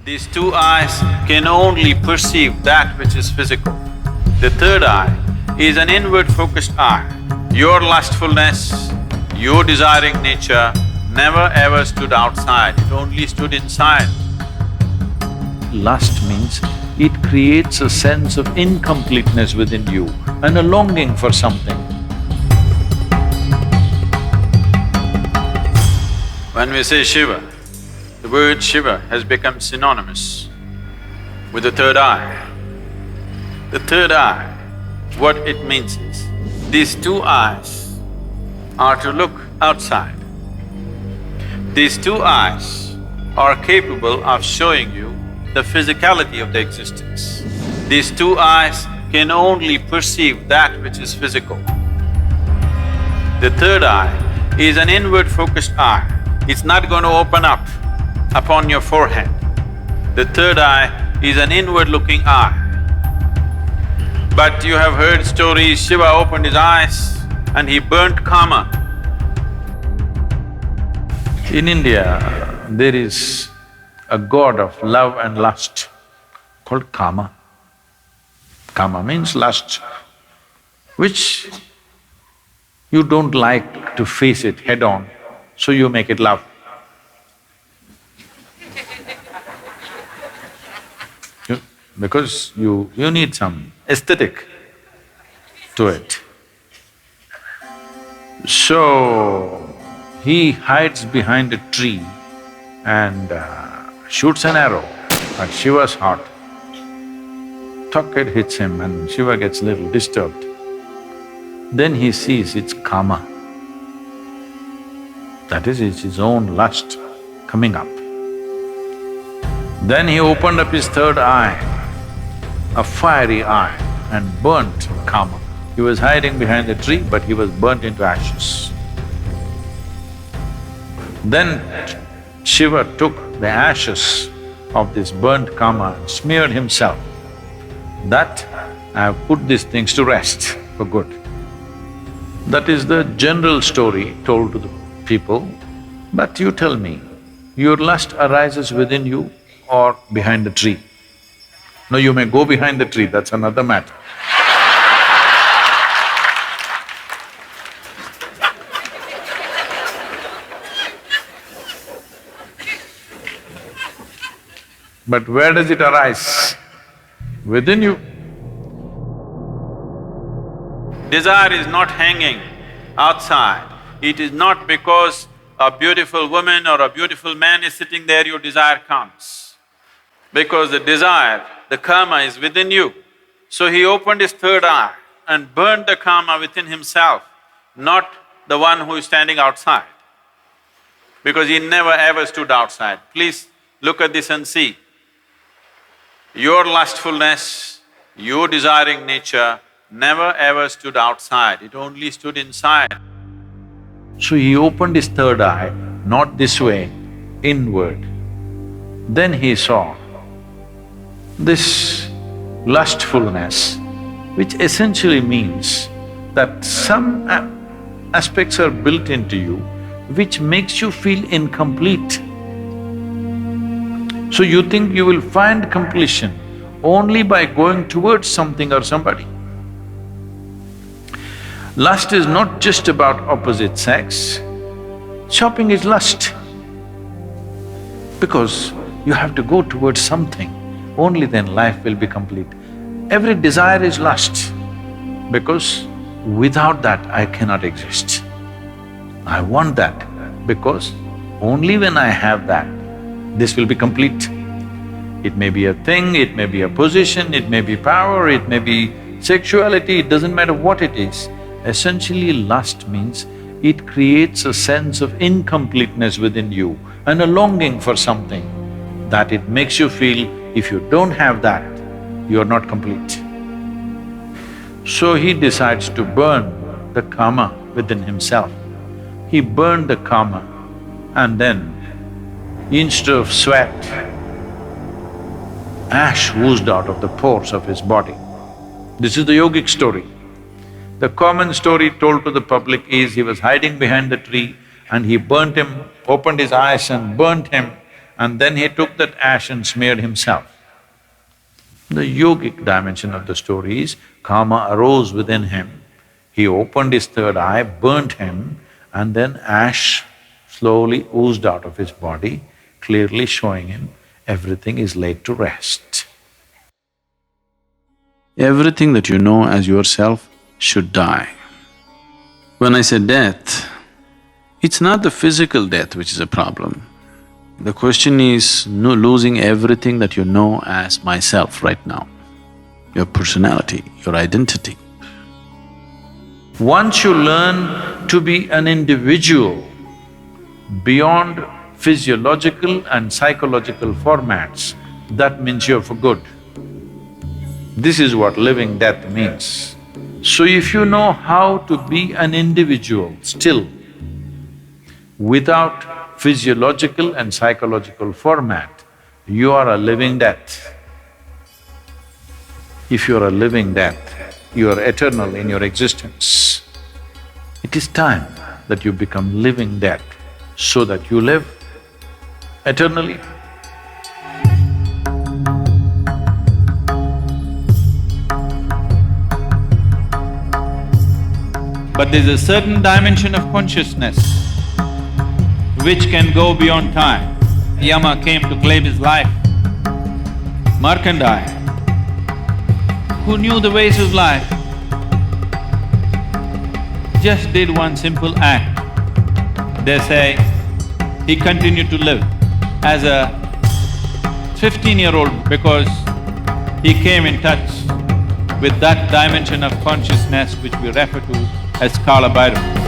These two eyes can only perceive that which is physical. The third eye is an inward-focused eye. Your lustfulness, your desiring nature never ever stood outside, it only stood inside. Lust means it creates a sense of incompleteness within you and a longing for something. When we say Shiva, the word Shiva has become synonymous with the third eye. The third eye, what it means is, these two eyes are to look outside. These two eyes are capable of showing you the physicality of the existence. These two eyes can only perceive that which is physical. The third eye is an inward-focused eye. It's not going to open up upon your forehead. The third eye is an inward-looking eye. But you have heard stories, Shiva opened his eyes and he burnt kama. In India, there is a god of love and lust called Kama. Kama means lust, which you don't like to face it head-on, so you make it love. Because you need some aesthetic to it. So, he hides behind a tree and shoots an arrow at Shiva's heart. Tuck, it hits him and Shiva gets a little disturbed. Then he sees it's Kama. That is, it's his own lust coming up. Then he opened up his third eye, a fiery eye, and burnt Kama. He was hiding behind the tree, but he was burnt into ashes. Then Shiva took the ashes of this burnt Kama and smeared himself. That I have put these things to rest for good. That is the general story told to the people. But you tell me, your lust arises within you or behind the tree? No, you may go behind the tree, that's another matter. But where does it arise? Within you. Desire is not hanging outside. It is not because a beautiful woman or a beautiful man is sitting there, your desire comes. Because the desire, the karma is within you. So he opened his third eye and burned the karma within himself, not the one who is standing outside. Because he never ever stood outside. Please look at this and see. Your lustfulness, your desiring nature never ever stood outside, it only stood inside. So he opened his third eye, not this way, inward. Then he saw this lustfulness, which essentially means that some aspects are built into you which makes you feel incomplete. So you think you will find completion only by going towards something or somebody. Lust is not just about opposite sex. Shopping is lust. Because you have to go towards something, only then life will be complete. Every desire is lust, because without that I cannot exist. I want that, because only when I have that, this will be complete. It may be a thing, it may be a position, it may be power, it may be sexuality, it doesn't matter what it is. Essentially, lust means it creates a sense of incompleteness within you and a longing for something that it makes you feel if you don't have that, you're not complete. So he decides to burn the kama within himself. He burned the kama and then instead of sweat, ash oozed out of the pores of his body. This is the yogic story. The common story told to the public is he was hiding behind the tree and he burnt him, opened his eyes and burnt him, and then he took that ash and smeared himself. The yogic dimension of the story is karma arose within him, he opened his third eye, burnt him, and then ash slowly oozed out of his body, clearly showing him everything is laid to rest. Everything that you know as yourself should die. When I say death, it's not the physical death which is a problem. The question is losing everything that you know as myself right now, your personality, your identity. Once you learn to be an individual beyond physiological and psychological formats, that means you're for good. This is what living death means. So if you know how to be an individual still, without physiological and psychological format, you are a living death. If you are a living death, you are eternal in your existence. It is time that you become living death so that you live eternally. But there's a certain dimension of consciousness which can go beyond time. Yama came to claim his life. Markandeya, who knew the ways of life, just did one simple act. They say he continued to live as a 15-year-old because he came in touch with that dimension of consciousness which we refer to as Kala Bhairav.